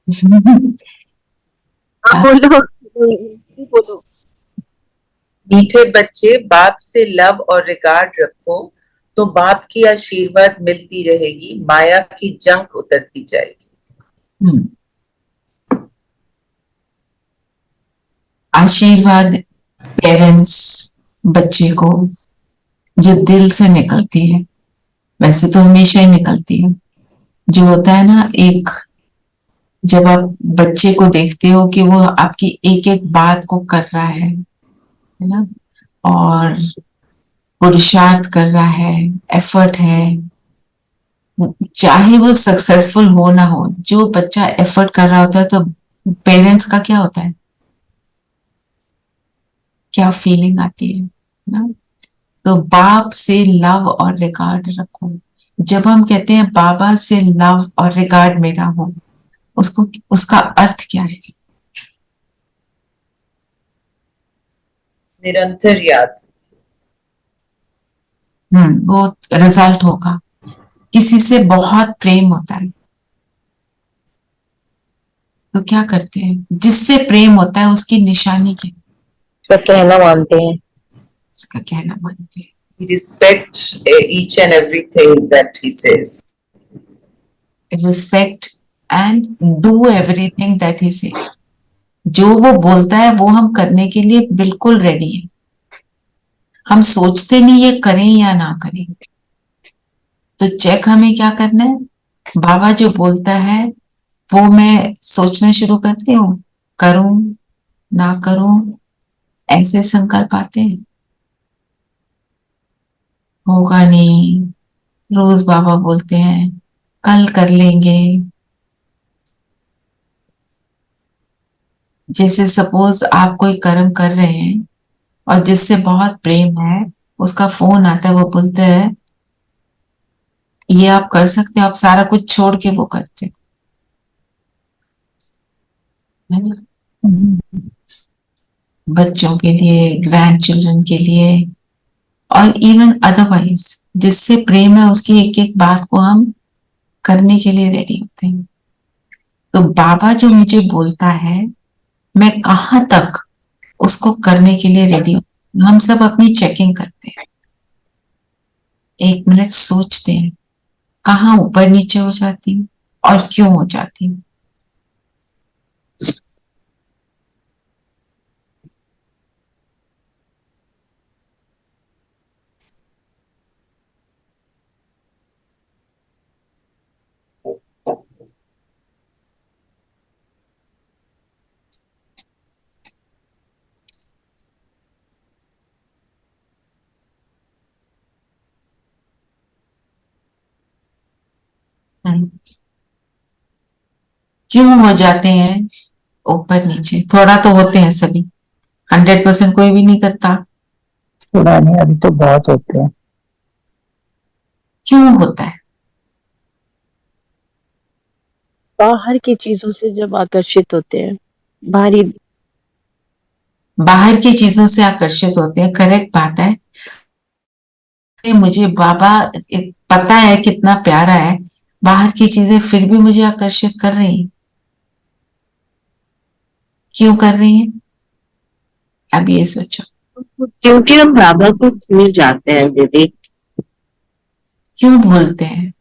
हाँ बोलो, बोलो। मीठे बच्चे, बाप से लव और रिगार्ड रखो, तो बाप की आशीर्वाद मिलती रहेगी, माया की जंग उतरती जाएगी। आशीर्वाद पेरेंट्स बच्चे को जो दिल से निकलती है, वैसे तो हमेशा ही निकलती है, जो होता है ना, एक जब आप बच्चे को देखते हो कि वो आपकी एक एक बात को कर रहा है ना, और पुरुषार्थ कर रहा है, एफर्ट है, चाहे वो सक्सेसफुल हो ना हो, जो बच्चा एफर्ट कर रहा होता है, तो पेरेंट्स का क्या होता है, क्या फीलिंग आती है ना। तो बाप से लव और रिगार्ड रखो। जब हम कहते हैं बाबा से लव और रिगार्ड मेरा हो, उसको उसका अर्थ क्या है? निरंतर याद। वो रिजल्ट होगा। किसी से बहुत प्रेम होता है तो क्या करते हैं, जिससे प्रेम होता है उसकी निशानी क्या है? उसका कहना मानते हैं। उसका कहना मानते हैं। He respects each and everything that he says. Respect and do everything that he says. जो वो बोलता है वो हम करने के लिए बिल्कुल रेडी है। हम सोचते नहीं ये करें या ना करें। तो चेक हमें क्या करना है, बाबा जो बोलता है वो मैं सोचना शुरू करती हूँ, करूं ना करूं, ऐसे संकल्प आते हैं। होगा नहीं, रोज बाबा बोलते हैं कल कर लेंगे। जैसे सपोज आप कोई कर्म कर रहे हैं और जिससे बहुत प्रेम है, उसका फोन आता है, वो बोलते हैं ये आप कर सकते हो, आप सारा कुछ छोड़ के वो करते है ना, बच्चों के लिए, ग्रैंड चिल्ड्रन के लिए, और इवन अदरवाइज जिससे प्रेम है उसकी एक एक बात को हम करने के लिए रेडी होते हैं। तो बाबा जो मुझे बोलता है, मैं कहाँ तक उसको करने के लिए रेडी हूं। हम सब अपनी चेकिंग करते हैं, एक मिनट सोचते हैं कहाँ ऊपर नीचे हो जाती हूँ और क्यों हो जाती हूँ। क्यों हो जाते हैं ऊपर नीचे? थोड़ा तो होते हैं सभी, 100% कोई भी नहीं करता। थोड़ा नहीं, अभी तो बहुत होते हैं। क्यों होता है? बाहर की चीजों से जब आकर्षित होते हैं, बाहरी बाहर की चीजों से आकर्षित होते हैं, करेक्ट बात है। मुझे बाबा पता है कितना प्यारा है, बाहर की चीजें फिर भी मुझे आकर्षित कर रही हैं। क्यों कर रही हैं? अब ये सोचो। क्योंकि हम बाबा को भूल जाते हैं दीदी। क्यों भूलते हैं?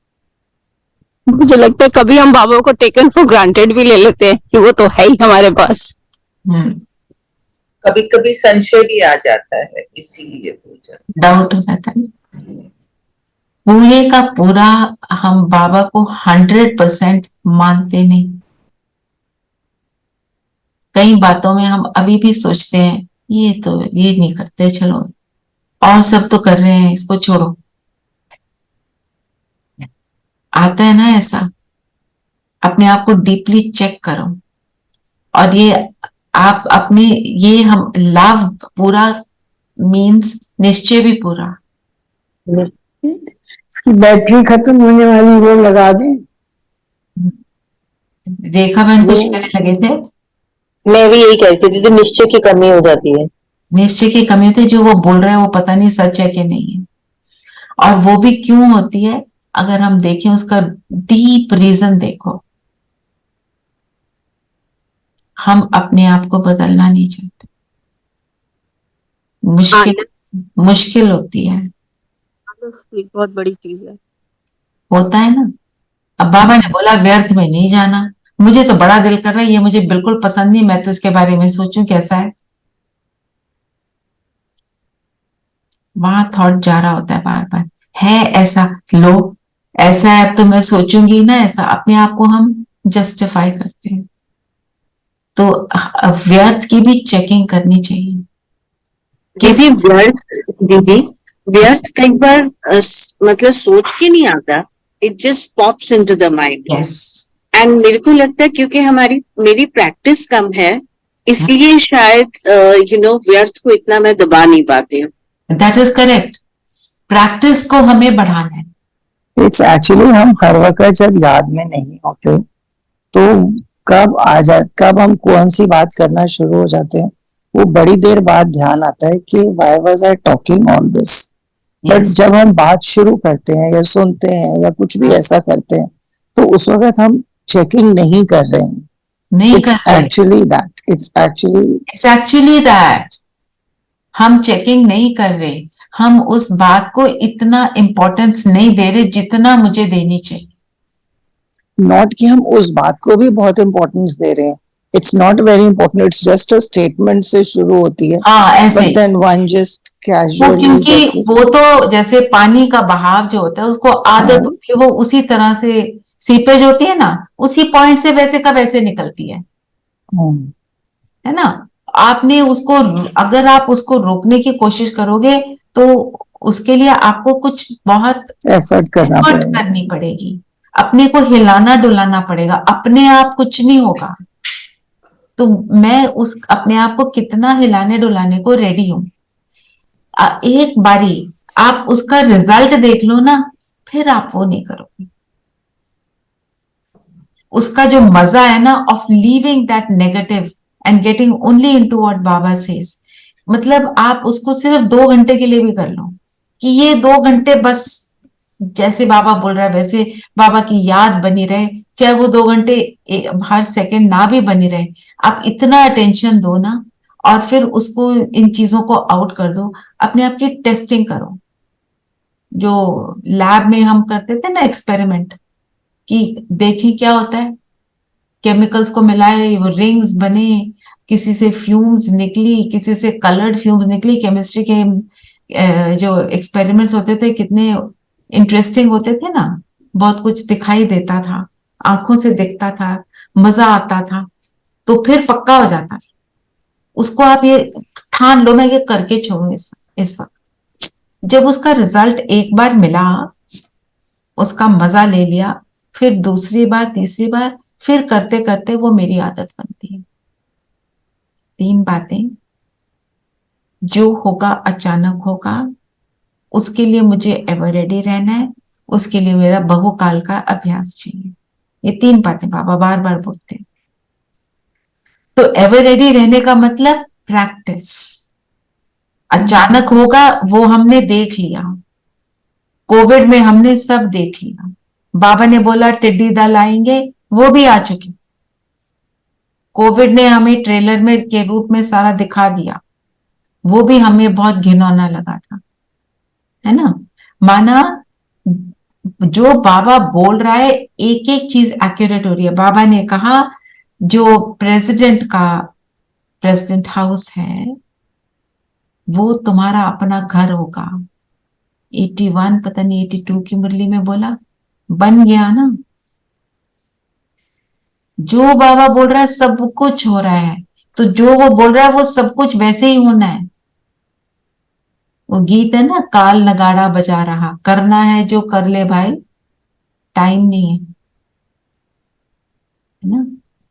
मुझे लगता है कभी हम बाबा को टेकन फॉर ग्रांटेड भी ले लेते हैं कि वो तो है ही हमारे पास। कभी कभी संशय भी आ जाता है, इसीलिए भूल जाते। डाउट हो जाता है। पूरे का पूरा हम बाबा को 100% मानते नहीं। कई बातों में हम अभी भी सोचते हैं ये नहीं करते, चलो और सब तो कर रहे हैं, इसको छोड़ो। आता है ना ऐसा? अपने आप को डीपली चेक करो। और ये आप अपने, ये हम लाभ पूरा मीन्स निश्चय भी पूरा। इसकी बैटरी खत्म होने वाली, वो लगा दें। रेखा बहन कुछ कहने लगे थे? मैं भी यही कहती थी, तो निश्चय की कमी हो जाती है। निश्चय की कमी होती है, जो वो बोल रहे हैं वो पता नहीं सच है कि नहीं है। और वो भी क्यों होती है, अगर हम देखें उसका डीप रीजन देखो। हम अपने आप को बदलना नहीं चाहते। मुश्किल होती है, आलस की बहुत बड़ी चीज है। होता है ना। अब बाबा ने बोला व्यर्थ में नहीं जाना, मुझे तो बड़ा दिल कर रहा है, ये मुझे बिल्कुल पसंद नहीं, मैं तो इसके बारे में सोचूं कैसा है। वहां थॉट जा रहा होता है बार बार, है ऐसा, लो ऐसा है, अब तो मैं सोचूंगी ना ऐसा, अपने आप को हम जस्टिफाई करते हैं। तो व्यर्थ की भी चेकिंग करनी चाहिए। दीदी दीदी व्यर्थ कई बार मतलब सोच के नहीं आता, it just pops into the mind. Yes, and मेरे को लगता है क्योंकि मेरी प्रैक्टिस कम है, इसलिए शायद व्यर्थ को इतना मैं दबा नहीं पाती हूँ। That is correct. प्रैक्टिस को हमें बढ़ाना है। इट्स एक्चुअली हम हर वक्त जब याद में नहीं होते तो कब हम कौन सी बात करना शुरू हो जाते हैं, वो बड़ी देर बाद ध्यान आता है कि why was I talking all this. But जब हम बात शुरू करते हैं या सुनते हैं या कुछ भी ऐसा करते हैं तो उस वक्त हम चेकिंग नहीं कर रहे हैं। नहीं इट्स कर रहे, एक्चुअली दैट हम चेकिंग नहीं कर रहे, हम उस बात को इतना इम्पोर्टेंस नहीं दे रहे जितना मुझे देनी चाहिए। नॉट कि हम उस बात को भी बहुत इम्पोर्टेंस दे रहे हैं, it's not very important, it's just a statement से शुरू होती है, हाँ ऐसे बट देन वन जस्ट वो, कैजुअली क्योंकि जैसे वो तो जैसे पानी का बहाव जो होता है उसको आदत हाँ, होती है, वो उसी तरह से सीपेज होती है ना, उसी पॉइंट से वैसे का वैसे निकलती है ना। आपने उसको, अगर आप उसको रोकने की कोशिश करोगे तो उसके लिए आपको कुछ बहुत एफर्ट करना एफर्ट पड़ेगा। करनी पड़ेगी, अपने को हिलाना डुलाना पड़ेगा, अपने आप कुछ नहीं होगा। तो मैं उस अपने आप को कितना हिलाने डुलाने को रेडी हूं। एक बारी आप उसका रिजल्ट देख लो ना, फिर आप वो नहीं करोगे। उसका जो मजा है ना of leaving that negative and getting only into what Baba says, मतलब आप उसको सिर्फ 2 घंटे के लिए भी कर लो कि ये 2 घंटे बस जैसे बाबा बोल रहा है वैसे बाबा की याद बनी रहे, चाहे वो 2 घंटे हर सेकंड ना भी बनी रहे, आप इतना अटेंशन दो ना, और फिर उसको इन चीजों को आउट कर दो। अपने आप की टेस्टिंग करो, जो लैब में हम करते थे ना एक्सपेरिमेंट, कि देखें क्या होता है, केमिकल्स को मिलाए, वो रिंग्स बने, किसी से फ्यूम्स निकली, किसी से कलर्ड फ्यूम्स निकली। केमिस्ट्री के जो एक्सपेरिमेंट्स होते थे कितने इंटरेस्टिंग होते थे ना, बहुत कुछ दिखाई देता था, आंखों से दिखता था, मजा आता था, तो फिर पक्का हो जाता। उसको आप ये ठान लो मैं ये करके छोड़ू इस वक्त। जब उसका रिजल्ट एक बार मिला, उसका मजा ले लिया, फिर दूसरी बार तीसरी बार फिर करते करते वो मेरी आदत बनती है। 3 बातें, जो होगा अचानक होगा, उसके लिए मुझे एवर रेडी रहना है, उसके लिए मेरा बहुकाल का अभ्यास चाहिए। ये 3 बातें बाबा बार बार बोलते हैं। तो एवर रेडी रहने का मतलब प्रैक्टिस। अचानक होगा वो हमने देख लिया, कोविड में हमने सब देख लिया। बाबा ने बोला टिड्डी दल आएंगे, वो भी आ चुके। कोविड ने हमें ट्रेलर में के रूप में सारा दिखा दिया, वो भी हमें बहुत घिनौना लगा था, है ना। माना जो बाबा बोल रहा है एक एक चीज एक्यूरेट हो रही है। बाबा ने कहा जो प्रेसिडेंट हाउस है वो तुम्हारा अपना घर होगा। 81 पता नहीं 82 की मुरली में बोला, बन गया ना। जो बाबा बोल रहा है सब कुछ हो रहा है, तो जो वो बोल रहा है वो सब कुछ वैसे ही होना है। वो गीत है ना, काल नगाड़ा बजा रहा, करना है जो कर ले भाई, टाइम नहीं है ना।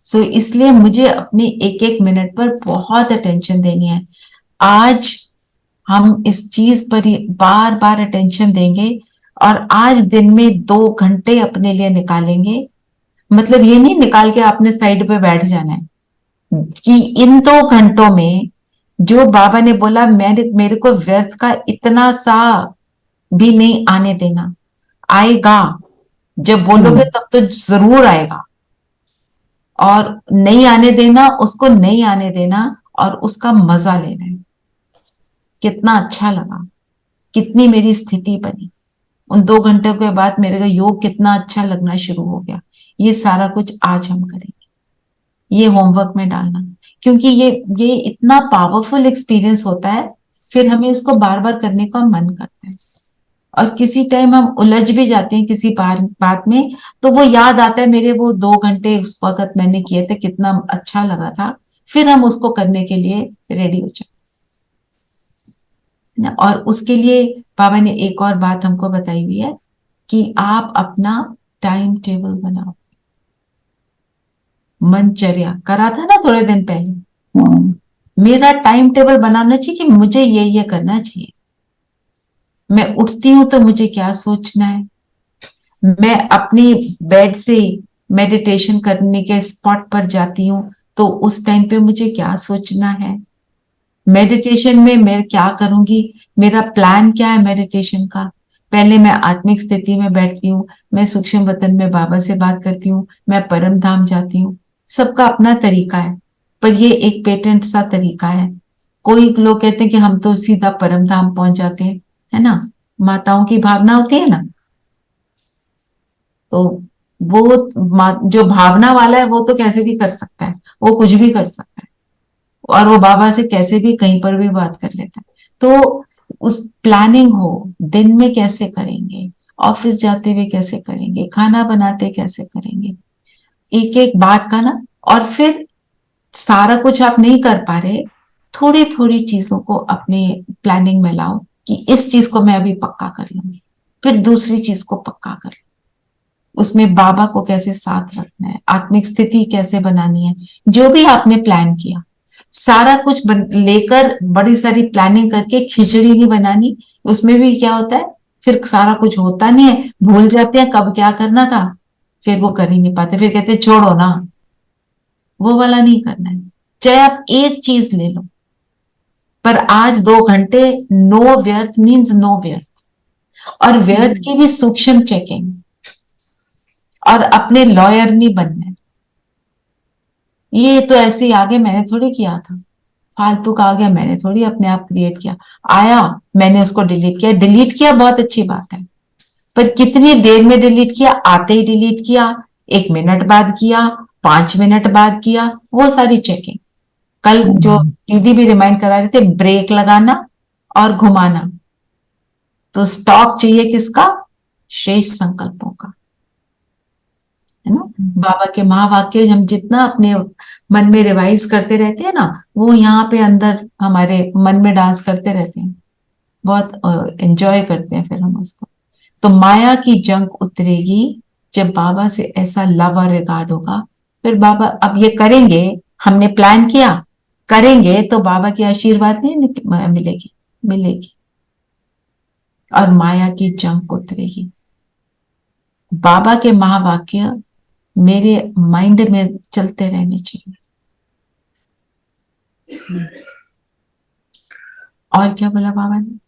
सो इसलिए मुझे अपने एक एक मिनट पर बहुत अटेंशन देनी है। आज हम इस चीज पर बार बार अटेंशन देंगे, और आज दिन में 2 घंटे अपने लिए निकालेंगे। मतलब ये नहीं निकाल के आपने साइड पे बैठ जाना है, कि इन 2 घंटों में जो बाबा ने बोला मेरे को व्यर्थ का इतना सा भी नहीं आने देना। आएगा, जब बोलोगे तब तो जरूर आएगा। और नहीं आने देना, उसको नहीं आने देना और उसका मजा लेना है। कितना अच्छा लगा, कितनी मेरी स्थिति बनी। उन 2 घंटे के बाद मेरे को योग कितना अच्छा लगना शुरू हो गया। ये सारा कुछ आज हम करेंगे, ये होमवर्क में डालना, क्योंकि ये इतना पावरफुल एक्सपीरियंस होता है, फिर हमें उसको बार बार करने का मन करता है। और किसी टाइम हम उलझ भी जाते हैं किसी बात में, तो वो याद आता है मेरे वो 2 घंटे उस वक्त मैंने किए थे, कितना अच्छा लगा था, फिर हम उसको करने के लिए रेडी हो जाते हैं। और उसके लिए बाबा ने एक और बात हमको बताई हुई है कि आप अपना टाइम टेबल बनाओ। मनचर्या करा था ना थोड़े दिन पहले, मेरा टाइम टेबल बनाना चाहिए कि मुझे ये करना चाहिए। मैं उठती हूं तो मुझे क्या सोचना है, मैं अपनी बेड से मेडिटेशन करने के स्पॉट पर जाती हूँ तो उस टाइम पे मुझे क्या सोचना है, मेडिटेशन में मैं क्या करूंगी, मेरा प्लान क्या है मेडिटेशन का। पहले मैं आत्मिक स्थिति में बैठती हूँ, मैं सूक्ष्म वतन में बाबा से बात करती हूँ, मैं परम धाम जाती हूँ। सबका अपना तरीका है, पर ये एक पेटेंट सा तरीका है। कोई लोग कहते हैं कि हम तो सीधा परम धाम पहुंच जाते हैं, है ना, माताओं की भावना होती है ना। तो वो जो भावना वाला है वो तो कैसे भी कर सकता है, वो कुछ भी कर सकता है, और वो बाबा से कैसे भी कहीं पर भी बात कर लेता है। तो उस प्लानिंग हो, दिन में कैसे करेंगे, ऑफिस जाते हुए कैसे करेंगे, खाना बनाते कैसे करेंगे, एक एक बात का ना। और फिर सारा कुछ आप नहीं कर पा रहे, थोड़ी थोड़ी चीजों को अपने प्लानिंग में लाओ कि इस चीज को मैं अभी पक्का कर लूंगी, फिर दूसरी चीज को पक्का कर लूंगी। उसमें बाबा को कैसे साथ रखना है, आत्मिक स्थिति कैसे बनानी है, जो भी आपने प्लान किया सारा कुछ लेकर बड़ी सारी प्लानिंग करके खिचड़ी नहीं बनानी। उसमें भी क्या होता है, फिर सारा कुछ होता नहीं है, भूल जाते हैं कब क्या करना था, फिर वो कर ही नहीं पाते, फिर कहते हैं छोड़ो ना। वो वाला नहीं करना है। चाहे आप एक चीज ले लो, पर आज 2 घंटे नो व्यर्थ मीन्स नो व्यर्थ, और व्यर्थ की भी सूक्ष्म चेकिंग, और अपने लॉयर नहीं बनना है। ये तो ऐसे ही आगे मैंने थोड़ी किया था, फालतू का आ गया, मैंने थोड़ी अपने आप क्रिएट किया, आया मैंने उसको डिलीट किया। डिलीट किया बहुत अच्छी बात है, पर कितनी देर में डिलीट किया, आते ही डिलीट किया, 1 मिनट बाद किया, 5 मिनट बाद किया, वो सारी चेकिंग। कल जो दीदी भी रिमाइंड करा रहे थे, ब्रेक लगाना और घुमाना। तो स्टॉक चाहिए किसका, शेष संकल्पों का, है ना। बाबा के महावाक्य हम जितना अपने मन में रिवाइज करते रहते हैं ना, वो यहाँ पे अंदर हमारे मन में डांस करते रहते हैं, बहुत एंजॉय करते हैं फिर हम उसको। तो माया की जंग उतरेगी जब बाबा से ऐसा लव और रिगार्ड होगा। फिर बाबा अब ये करेंगे, हमने प्लान किया, करेंगे तो बाबा की आशीर्वाद नहीं मिलेगी, मिलेगी, और माया की जंग उतरेगी। बाबा के महावाक्य मेरे माइंड में चलते रहने चाहिए। और क्या बोला बाबा ने,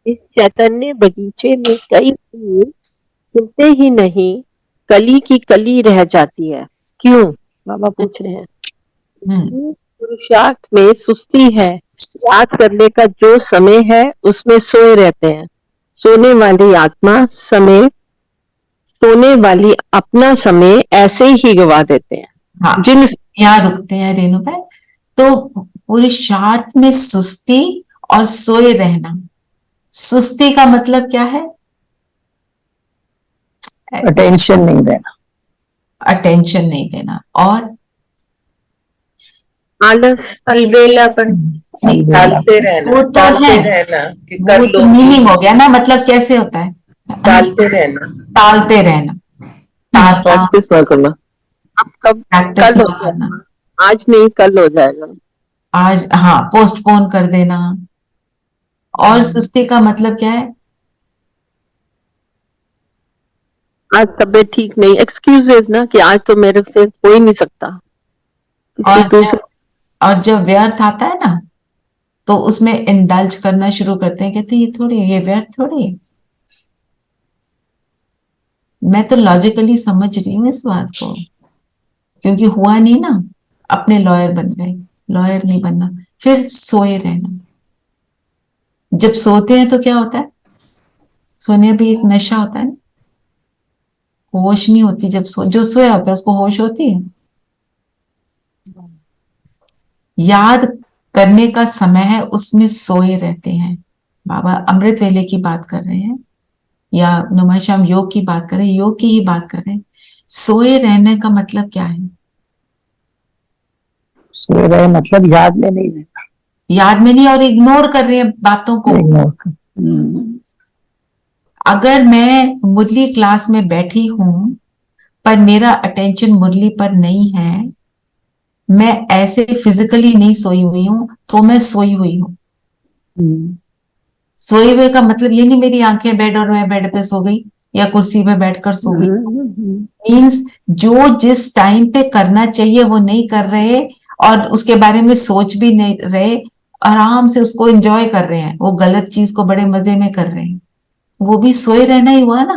इस चैतन्य बगीचे में कई फूल खिलते ही नहीं, कली की कली रह जाती है, क्यों, बाबा पूछ रहे हैं। पुरुषार्थ में सुस्ती है, याद करने का जो समय है उसमें सोए रहते हैं। सोने वाली आत्मा समय, सोने वाली अपना समय ऐसे ही गवा देते हैं। हाँ, जिन यहाँ रुकते हैं रेणु भाई। तो पुरुषार्थ में सुस्ती और सोए रहना, सुस्ती का मतलब क्या है, अटेंशन नहीं देना, अटेंशन नहीं देना, और आलस, अलबेलापन, टालते रहना, वो तो टालते है, रहना कि वो कर तो लूंगी, मीनिंग हो गया ना, मतलब कैसे होता है, टालते रहना, टालते रहना, टालना, प्रैक्टिस ना करना। अब कब, प्रैक्टिस कल ना हो करना, जाएगा, आज नहीं कल हो जाएगा। आज, हाँ, पोस्टपोन कर देना। और सुस्ती का मतलब क्या है, आज तबीयत ठीक नहीं, एक्सक्यूजेस ना कि आज तो मेरे से हो ही नहीं सकता, किसी और दूसरे। और जब व्यर्थ आता है ना, तो उसमें इंडल्ज करना शुरू करते हैं, कहते हैं ये थोड़ी, ये व्यर्थ थोड़ी है, मैं तो लॉजिकली समझ रही हूँ इस बात को, क्योंकि हुआ नहीं ना, अपने लॉयर बन गए, लॉयर नहीं बनना, फिर सोए रहना। जब सोते हैं तो क्या होता है, सोने भी एक नशा होता है ना, होश नहीं होती। जब जो सोया होता है उसको होश होती है। याद करने का समय है, उसमें सोए रहते हैं। बाबा अमृत वेले की बात कर रहे हैं या नुमाश्याम योग की बात कर रहे हैं, योग की ही बात कर रहे हैं। सोए रहने का मतलब क्या है? सो रहे मतलब याद में नहीं है, याद में नहीं, और इग्नोर कर रहे हैं बातों को। इग्नोर कर। अगर मैं मुरली क्लास में बैठी हूं पर मेरा अटेंशन मुरली पर नहीं है, मैं ऐसे फिजिकली नहीं सोई हुई हूं, तो मैं सोई हुई हूं। सोए हुए का मतलब ये नहीं मेरी आंखें बेड और मैं बेड पे सो गई या कुर्सी पे बैठकर सो गई। मीन्स जो जिस टाइम पे करना चाहिए वो नहीं कर रहे, और उसके बारे में सोच भी नहीं रहे, आराम से उसको एंजॉय कर रहे हैं, वो गलत चीज को बड़े मजे में कर रहे हैं, वो भी सोए रहना ही हुआ ना।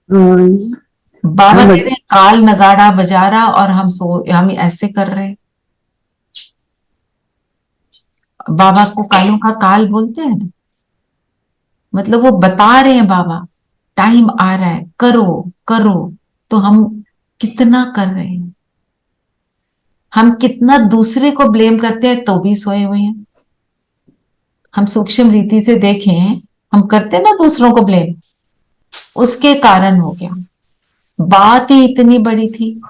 बाबा कह रहे हैं काल नगाड़ा बजा रहा और हम ऐसे कर रहे हैं। बाबा को कालों का काल बोलते हैं ना, मतलब वो बता रहे हैं बाबा टाइम आ रहा है, करो करो। तो हम कितना कर रहे हैं, हम कितना दूसरे को ब्लेम करते हैं तो भी सोए हुए हैं। हम सूक्ष्म रीति से देखें, हम करते ना दूसरों को ब्लेम, उसके कारण हो गया। बात ही इतनी बड़ी थी,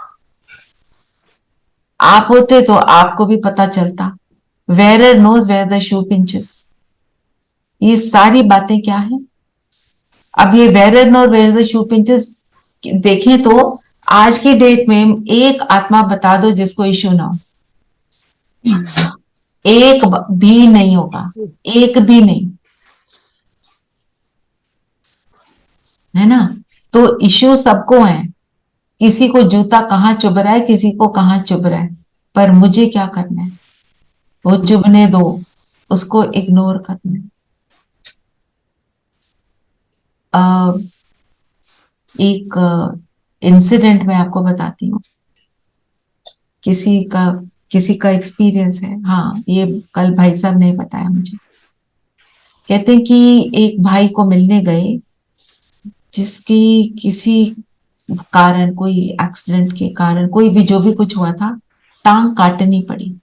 आप होते तो आपको भी पता चलता। Wearer knows where the shoe pinches, ये सारी बातें क्या है। अब ये wearer know where the shoe pinches देखें तो आज की डेट में एक आत्मा बता दो जिसको इश्यू ना हो, एक भी नहीं होगा, एक भी नहीं, है ना। तो इश्यू सबको है, किसी को जूता कहाँ चुभ रहा है, किसी को कहाँ चुभ रहा है, पर मुझे क्या करना है, वो चुभने दो, उसको इग्नोर करना है। एक इंसिडेंट मैं आपको बताती हूँ, किसी का एक्सपीरियंस है। हाँ, ये कल भाई साहब ने बताया मुझे। कहते हैं कि एक भाई को मिलने गए जिसकी किसी कारण, कोई एक्सीडेंट के कारण, कोई भी जो भी कुछ हुआ था, टांग काटनी पड़ी।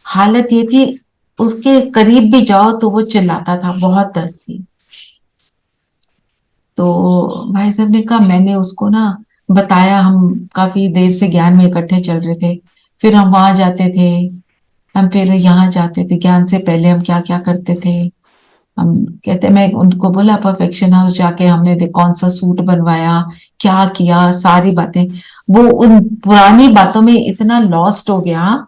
हालत ये थी उसके करीब भी जाओ तो वो चिल्लाता था, बहुत दर्द थी। तो भाई साहब ने कहा, मैंने उसको ना बताया, हम काफी देर से ज्ञान में इकट्ठे चल रहे थे, फिर हम वहां जाते थे, हम फिर यहाँ जाते थे, ज्ञान से पहले हम क्या क्या करते थे। हम कहते, मैं उनको बोला परफेक्शन हाउस जाके हमने कौन सा सूट बनवाया, क्या किया, सारी बातें। वो उन पुरानी बातों में इतना लॉस्ट हो गया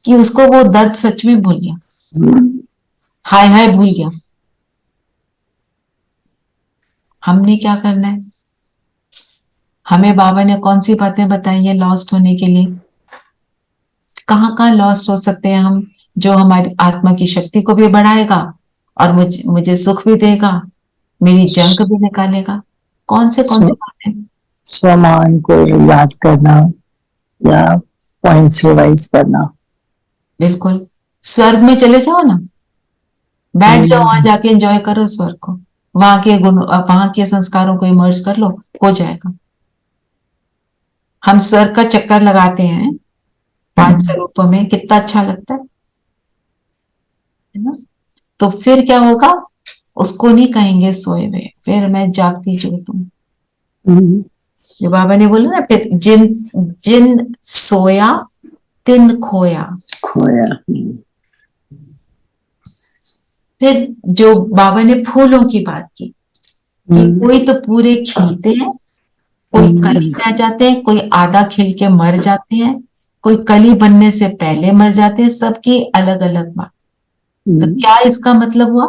कि उसको वो दर्द सच में भूल गया, हाय हाय भूल गया। हमने क्या करना है, हमें बाबा ने कौन सी बातें बताई है लॉस्ट होने के लिए? कहाँ कहाँ लॉस्ट हो सकते हैं हम, जो हमारी आत्मा की शक्ति को भी बढ़ाएगा और मुझे सुख भी देगा, मेरी जंग भी निकालेगा। कौन सी बातें? स्वमान को याद करना या पॉइंट्स रिवाइज करना। बिल्कुल, स्वर्ग में चले जाओ ना, बैठ जाओ वहां जाके एंजॉय करो स्वर्ग को, वहां के गुण, वहां के संस्कारों को इमर्ज कर लो, हो जाएगा। हम स्वर्ग का चक्कर लगाते हैं 5 स्वरूपों में, कितना अच्छा लगता है ना। तो फिर क्या होगा, उसको नहीं कहेंगे सोए हुए, फिर मैं जागती जोत हूं। जो बाबा ने बोला ना, फिर जिन जिन सोया तिन खोया। फिर जो बाबा ने फूलों की बात की कि कोई तो पूरे खिलते हैं, कोई कली रह जाते हैं, कोई आधा खिल के मर जाते हैं, कोई कली बनने से पहले मर जाते हैं, सबकी अलग अलग बात। तो क्या इसका मतलब हुआ?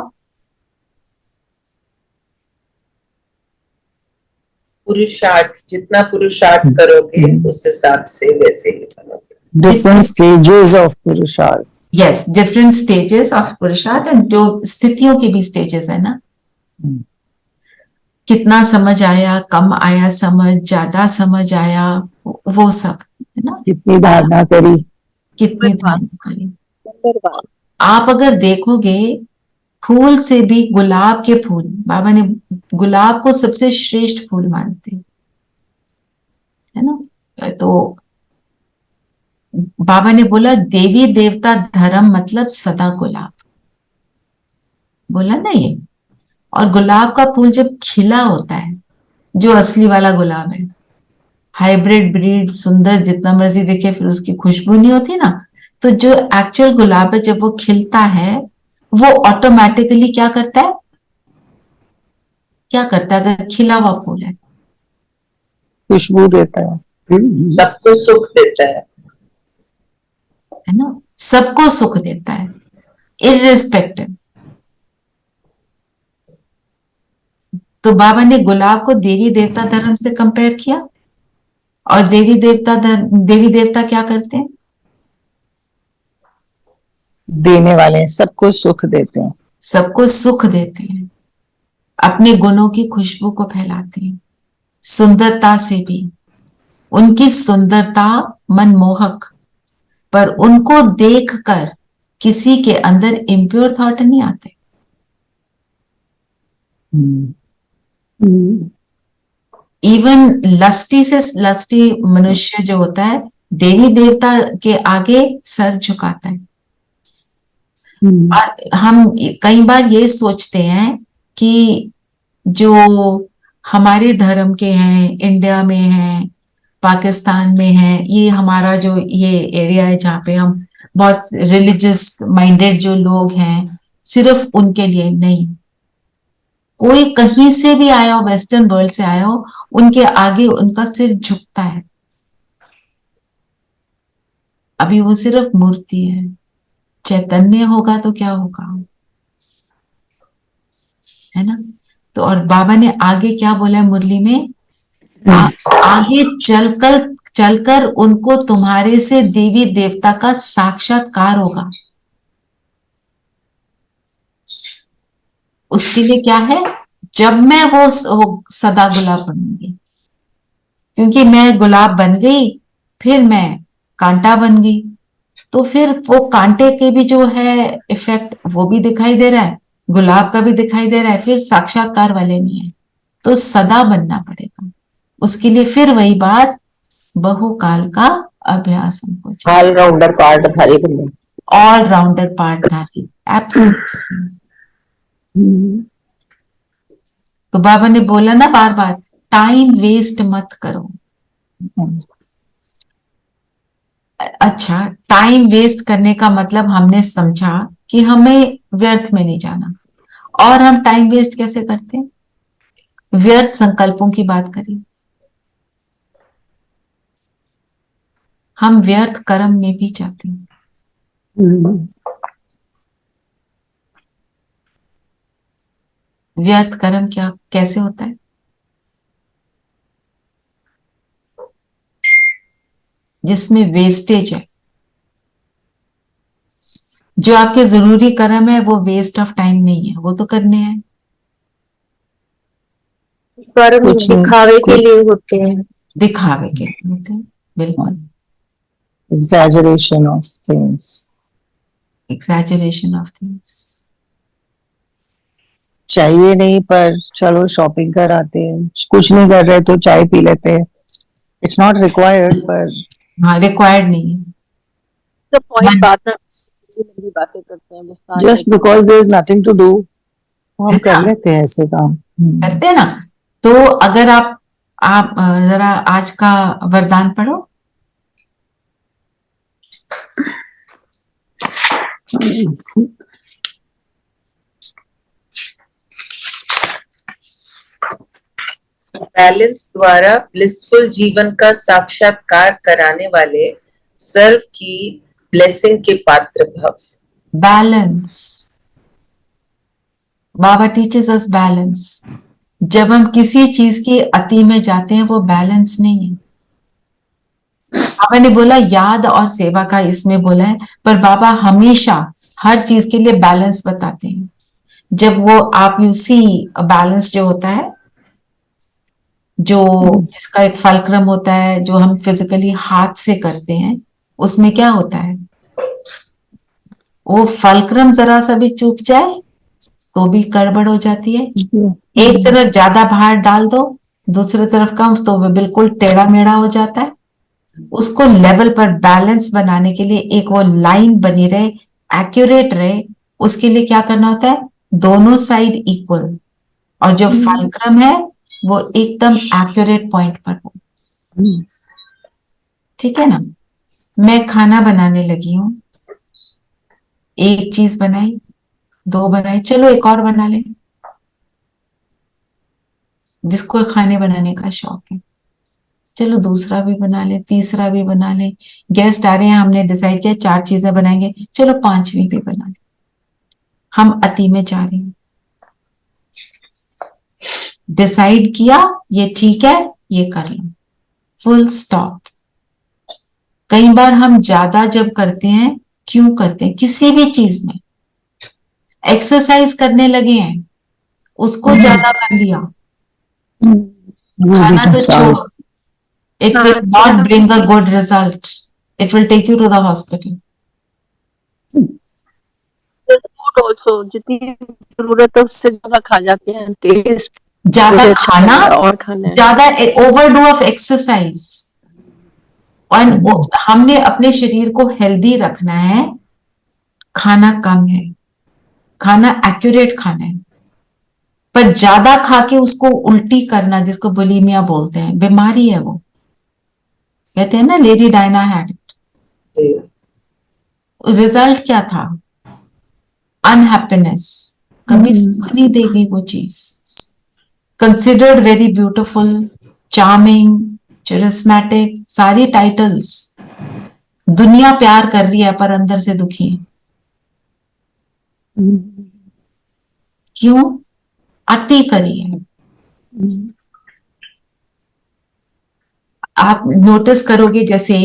पुरुषार्थ, जितना पुरुषार्थ करोगे उस हिसाब से वैसे ही बनोगे। डिफरेंट स्टेजेस ऑफ पुरुषार्थ। यस, डिफरेंट स्टेजेस ऑफ पुरुषार्थ, जो स्थितियों के भी स्टेजेस है ना। कितना समझ आया, कम आया समझ, ज्यादा समझ आया, वो सब है ना, कितनी धारणा करी। कितनी धारणा करी। नंबर 1 आप अगर देखोगे फूल से भी गुलाब के फूल, बाबा ने गुलाब को सबसे श्रेष्ठ फूल मानते हैं, है ना। तो बाबा ने बोला देवी देवता धर्म मतलब सदा गुलाब, बोला ना ये। और गुलाब का फूल जब खिला होता है, जो असली वाला गुलाब है, हाइब्रिड ब्रीड सुंदर जितना मर्जी दिखे, फिर उसकी खुशबू नहीं होती ना। तो जो एक्चुअल गुलाब है जब वो खिलता है, वो ऑटोमेटिकली क्या करता है, क्या करता है अगर खिला हुआ फूल खुशबू देता है। सबको सुख देता है ना, सबको सुख देता है इररिस्पेक्टिव। तो बाबा ने गुलाब को देवी देवता धर्म से कंपेयर किया, और देवी देवता क्या करते हैं, देने वाले हैं, सबको सुख देते हैं। सबको सुख देते हैं, अपने गुणों की खुशबू को फैलाते हैं, सुंदरता से भी। उनकी सुंदरता मनमोहक, पर उनको देखकर किसी के अंदर इम्प्योर थॉट नहीं आते। इवन लस्टी से लस्टी मनुष्य जो होता है, देवी देवता के आगे सर झुकाता है। और हम कई बार ये सोचते हैं कि जो हमारे धर्म के हैं, इंडिया में हैं, पाकिस्तान में हैं, ये हमारा जो ये एरिया है जहाँ पे हम बहुत रिलीजियस माइंडेड जो लोग हैं, सिर्फ उनके लिए नहीं। कोई कहीं से भी आया हो, वेस्टर्न वर्ल्ड से आया हो, उनके आगे उनका सिर झुकता है। अभी वो सिर्फ मूर्ति है, चैतन्य होगा तो क्या होगा, है ना। तो और बाबा ने आगे क्या बोला है मुरली में, आगे चलकर उनको तुम्हारे से देवी देवता का साक्षात्कार होगा। उसके लिए क्या है, जब मैं वो सदा गुलाब बनूंगी, क्योंकि मैं गुलाब बन गई, फिर मैं कांटा बन गई, तो फिर वो कांटे के भी जो है इफेक्ट वो भी दिखाई दे रहा है, गुलाब का भी दिखाई दे रहा है, फिर साक्षात्कार वाले नहीं है। तो सदा बनना पड़ेगा। उसके लिए फिर वही बात, बहुकाल का अभ्यास हमको चाहिए। ऑलराउंडर पार्टधारी बनने। ऑलराउंडर पार्टधारी, एब्सोल्युटली। तो बाबा ने बोला ना बार बार, टाइम वेस्ट मत करो। अच्छा, टाइम वेस्ट करने का मतलब हमने समझा कि हमें व्यर्थ में नहीं जाना। और हम टाइम वेस्ट कैसे करते हैं, व्यर्थ संकल्पों की बात करिए। हम व्यर्थ कर्म में भी जाते हैं। व्यर्थ कर्म क्या कैसे होता है, जिसमें वेस्टेज है। जो आपके जरूरी कर्म है वो वेस्ट ऑफ टाइम नहीं है, वो तो करने हैं। कर्म दिखावे के लिए होते हैं, दिखावे के लिए होते हैं, बिल्कुल। Exaggeration of things. Exaggeration of things. चाहिए नहीं पर चलो शॉपिंग कर आते हैं, कुछ नहीं कर रहे तो चाय पी लेते हैं। इट्स नॉट रिक्वायर्ड, पर हाँ, रिक्वायर्ड नहीं है। तो पॉइंट बातें करते हैं just because there is nothing to do, हम कर लेते हैं ऐसे काम। करते हैं ना। तो अगर आप जरा आज का वरदान पढ़ो। बैलेंस द्वारा ब्लिसफुल जीवन का साक्षात्कार कराने वाले सर्व की ब्लेसिंग के पात्र भव। बैलेंस, बाबा टीचर्स अस बैलेंस। जब हम किसी चीज की अति में जाते हैं वो बैलेंस नहीं है। बाबा ने बोला याद और सेवा का इसमें बोला है, पर बाबा हमेशा हर चीज के लिए बैलेंस बताते हैं। जब वो आप यू सी बैलेंस जो होता है, जो जिसका एक फलक्रम होता है, जो हम फिजिकली हाथ से करते हैं, उसमें क्या होता है, वो फलक्रम जरा सा भी चूक जाए तो भी गड़बड़ हो जाती है। एक तरफ ज्यादा भार डाल दो, दूसरी तरफ कम, तो वो बिल्कुल टेढ़ा मेढ़ा हो जाता है। उसको लेवल पर बैलेंस बनाने के लिए एक वो लाइन बनी रहे, एक्यूरेट रहे, उसके लिए क्या करना होता है, दोनों साइड इक्वल, और जो फलक्रम है वो एकदम एक्यूरेट पॉइंट पर हो। ठीक है ना। मैं खाना बनाने लगी हूं, एक चीज बनाई, दो बनाई, चलो एक और बना ले, जिसको खाने बनाने का शौक है, चलो दूसरा भी बना ले, तीसरा भी बना ले। गेस्ट आ रहे हैं, हमने डिसाइड किया 4 चीजें बनाएंगे, चलो 5वीं भी बना ले। हम अति में जा रहे हैं। डिसाइड किया ये ठीक है, ये कर लो, फुल स्टॉप। कई बार हम ज्यादा जब करते हैं, क्यों करते हैं, किसी भी चीज में एक्सरसाइज करने लगे हैं, उसको ज्यादा कर लिया, खाना तो छोड़ो, it will not bring a good result, it will take you to the hospital. also जितनी जरूरत है उससे ज्यादा खा जाते हैं, टेस्ट ज्यादा खाना और खाना है। ज्यादा ओवरडू ऑफ एक्सरसाइज, और हमने अपने शरीर को हेल्दी रखना है, खाना कम है, खाना एक्यूरेट खाना है, पर ज्यादा खा के उसको उल्टी करना, जिसको बुलिमिया बोलते हैं, बीमारी है वो। कहते हैं ना, लेडी डायना हैड, रिजल्ट क्या था, अनहैप्पीनेस, कभी सुख नहीं देगी वो चीज। कंसिडर्ड वेरी ब्यूटिफुल, चार्मिंग, चरिस्मेटिक, सारी टाइटल्स, दुनिया प्यार कर रही है पर अंदर से दुखी है। क्यों? अति करी है। आप नोटिस करोगे, जैसे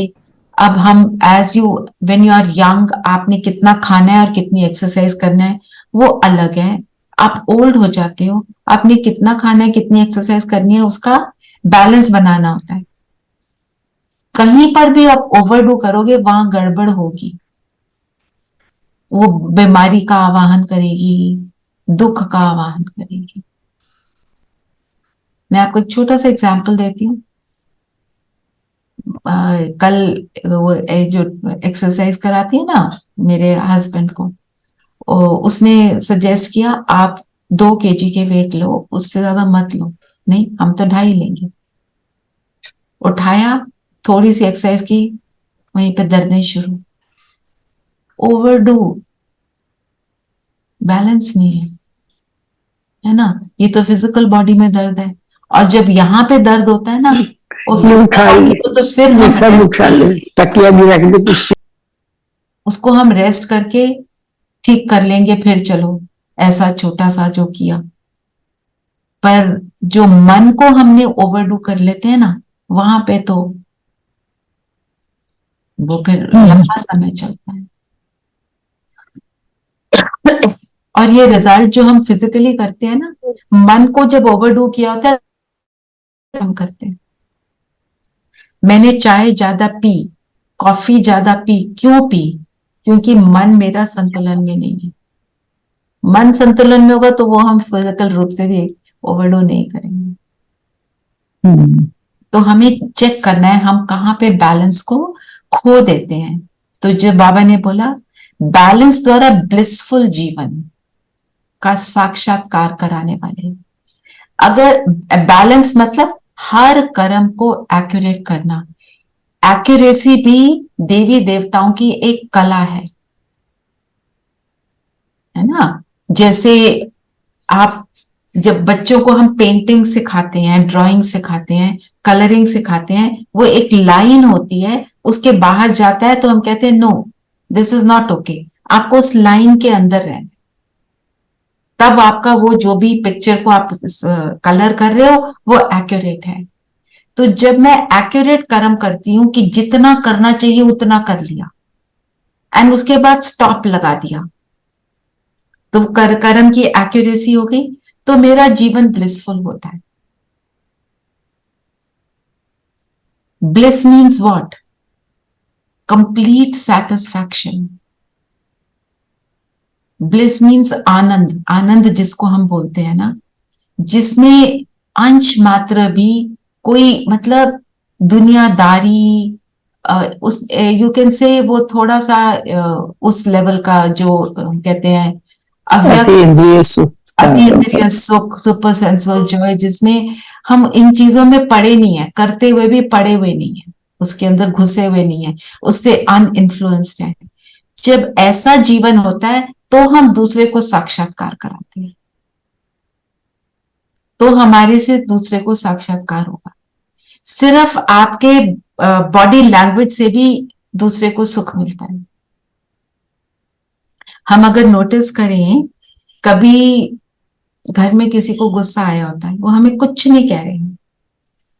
अब हम as you when you are young, आपने कितना खाना है और कितनी एक्सरसाइज करना है वो अलग है। आप ओल्ड हो जाते हो, आपने कितना खाना है, कितनी एक्सरसाइज करनी है, उसका बैलेंस बनाना होता है। कहीं पर भी आप ओवरडू करोगे, वहां गड़बड़ होगी, वो बीमारी का आवाहन करेगी, दुख का आवाहन करेगी। मैं आपको एक छोटा सा एग्जाम्पल देती हूँ। कल वो जो एक्सरसाइज कराती है ना मेरे हस्बैंड को, उसने सजेस्ट किया आप 2 kg के वेट लो, उससे ज्यादा मत लो। नहीं, हम तो 2.5 लेंगे। उठाया, थोड़ी सी एक्सरसाइज की, वहीं पे दर्दें शुरू। ओवरडू, बैलेंस नहीं है ना। ये तो फिजिकल बॉडी में दर्द है, और जब यहाँ पे दर्द होता है ना, तो फिर उसको हम रेस्ट करके ठीक कर लेंगे, फिर चलो ऐसा छोटा सा जो किया। पर जो मन को हमने ओवरडू कर लेते हैं ना, वहां पे तो वो फिर लंबा समय चलता है। और ये रिजल्ट जो हम फिजिकली करते हैं ना, मन को जब ओवरडू किया होता है हम करते हैं। मैंने चाय ज्यादा पी, कॉफी ज्यादा पी, क्यों पी? क्योंकि मन मेरा संतुलन में नहीं है। मन संतुलन में होगा तो वो हम फिजिकल रूप से भी ओवरडू नहीं करेंगे। तो हमें चेक करना है हम कहाँ पे बैलेंस को खो देते हैं। तो जो बाबा ने बोला, बैलेंस द्वारा ब्लिसफुल जीवन का साक्षात्कार कराने वाले। अगर बैलेंस मतलब हर कर्म को एक्यूरेट करना। एक्यूरेसी भी देवी देवताओं की एक कला है ना। जैसे आप जब बच्चों को हम पेंटिंग सिखाते हैं, ड्राइंग सिखाते हैं, कलरिंग सिखाते हैं, वो एक लाइन होती है, उसके बाहर जाता है तो हम कहते हैं no, this is not okay. आपको उस लाइन के अंदर रहना, तब आपका वो जो भी पिक्चर को आप कलर कर रहे हो वो एक्यूरेट है। तो जब मैं एक्यूरेट कर्म करती हूं कि जितना करना चाहिए उतना कर लिया, एंड उसके बाद स्टॉप लगा दिया, तो कर्म की एक्यूरेसी हो गई, तो मेरा जीवन ब्लिसफुल होता है। Bliss means what? Complete satisfaction. Bliss means आनंद, आनंद जिसको हम बोलते हैं ना, जिसमें अंश मात्र भी कोई मतलब दुनियादारी, उस यू कैन से वो थोड़ा सा उस लेवल का जो कहते हैं अव्यक्त अतीन्द्रिय सुख, अतीन्द्रिय सुख, सुपर सेंसुअल जॉय, जिसमें हम इन चीजों में पड़े नहीं है, करते हुए भी पड़े हुए नहीं है, उसके अंदर घुसे हुए नहीं है, उससे अनइन्फ्लुएंस्ड है। जब ऐसा जीवन होता है तो हम दूसरे को साक्षात्कार कराते हैं, तो हमारे से दूसरे को साक्षात्कार होगा। सिर्फ आपके बॉडी लैंग्वेज से भी दूसरे को सुख मिलता है। हम अगर नोटिस करें, कभी घर में किसी को गुस्सा आया होता है, वो हमें कुछ नहीं कह रहे हैं,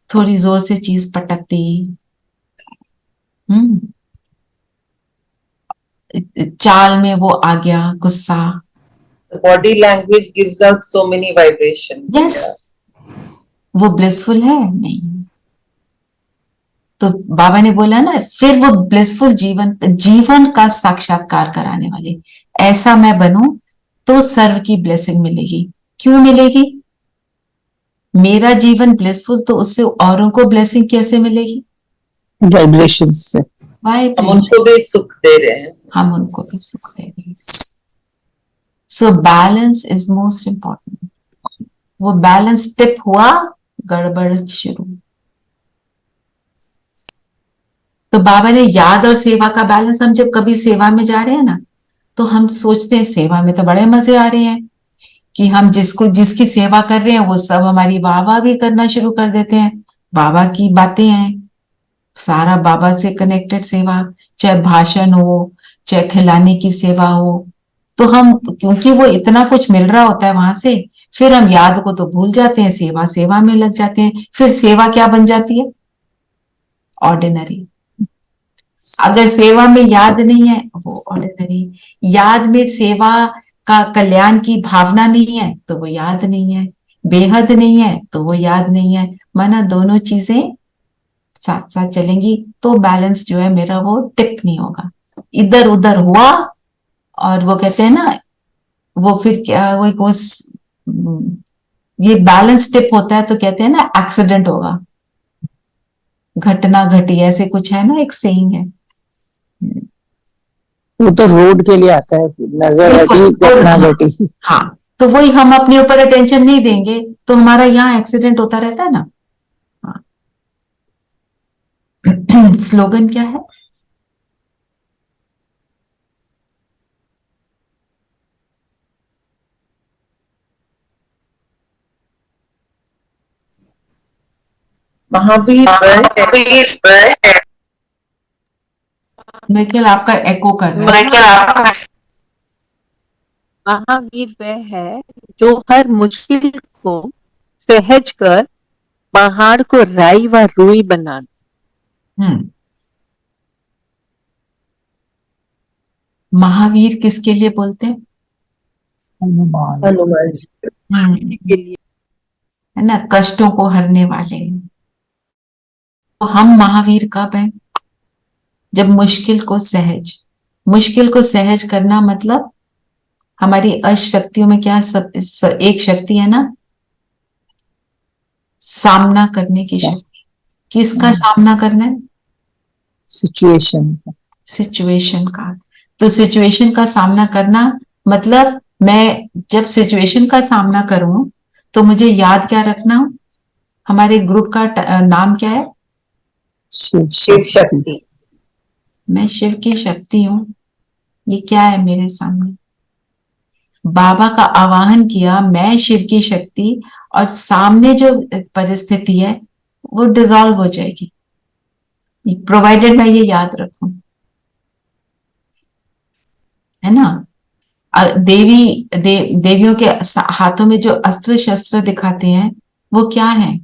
थोड़ी जोर से चीज पटक दी, चाल में वो आ गया गुस्सा। The body language gives out so many vibrations. Yes, वो ब्लिसफुल है? नहीं। तो बाबा ने बोला ना, फिर वो ब्लिसफुल जीवन का साक्षात्कार कराने वाले ऐसा मैं बनूं तो सर्व की ब्लेसिंग मिलेगी। क्यों मिलेगी? मेरा जीवन ब्लिसफुल, तो उससे औरों को ब्लेसिंग कैसे मिलेगी? वाइब्रेशन से। हम उनको भी सुख दे रहे हैं, हम उनको भी सुख दे रहे हैं। So balance is most important. वो बैलेंस टिप हुआ, गड़बड़ शुरू। तो बाबा ने याद और सेवा का बैलेंस, हम जब कभी सेवा में जा रहे हैं ना, तो हम सोचते हैं सेवा में तो बड़े मजे आ रहे हैं कि हम जिसकी सेवा कर रहे हैं वो सब हमारी वाह वाह भी करना शुरू कर देते हैं। बाबा की बातें हैं, सारा बाबा से कनेक्टेड सेवा, चाहे भाषण हो, चाहे खिलाने की सेवा हो, तो हम क्योंकि वो इतना कुछ मिल रहा होता है वहां से, फिर हम याद को तो भूल जाते हैं, सेवा में लग जाते हैं। फिर सेवा क्या बन जाती है? ऑर्डिनरी। अगर सेवा में याद नहीं है, वो ऑर्डिनरी। याद में सेवा का कल्याण की भावना नहीं है, तो वो याद नहीं है। बेहद नहीं है, तो वो याद नहीं है। माना दोनों चीजें साथ साथ चलेंगी तो बैलेंस जो है मेरा वो टिप नहीं होगा, इधर उधर हुआ। और वो कहते हैं ना, वो फिर क्या, वो ये बैलेंस टिप होता है तो कहते हैं ना एक्सीडेंट होगा, घटना घटी, ऐसे कुछ है ना, एक सेइंग है। वो तो रोड के लिए आता है, नजर हटी घटना घटी। हाँ, तो वही हम अपने ऊपर अटेंशन नहीं देंगे तो हमारा यहाँ एक्सीडेंट होता रहता है ना। हाँ। स्लोगन क्या है? महावीर मैं क्या आपका एको कर रहा है। महावीर वह है जो हर मुश्किल को सहज कर पहाड़ को राई व रुई बना दे। महावीर किसके लिए बोलते हैं? हनुमान के लिए है ना, कष्टों को हरने वाले। तो हम महावीर कब हैं? जब मुश्किल को सहज करना, मतलब हमारी अशक्तियों में क्या एक शक्ति है ना, सामना करने की शक्ति। किसका सामना करना है? सिचुएशन का। तो सिचुएशन का सामना करना मतलब मैं जब सिचुएशन का सामना करूं तो मुझे याद क्या रखना? हमारे ग्रुप का नाम क्या है? शिव शक्ति। मैं शिव की शक्ति हूं। ये क्या है मेरे सामने? बाबा का आवाहन किया, मैं शिव की शक्ति, और सामने जो परिस्थिति है वो डिसॉल्व हो जाएगी, प्रोवाइडेड मैं ये याद रखूं, है ना। देवियों के हाथों में जो अस्त्र शस्त्र दिखाते हैं वो क्या है?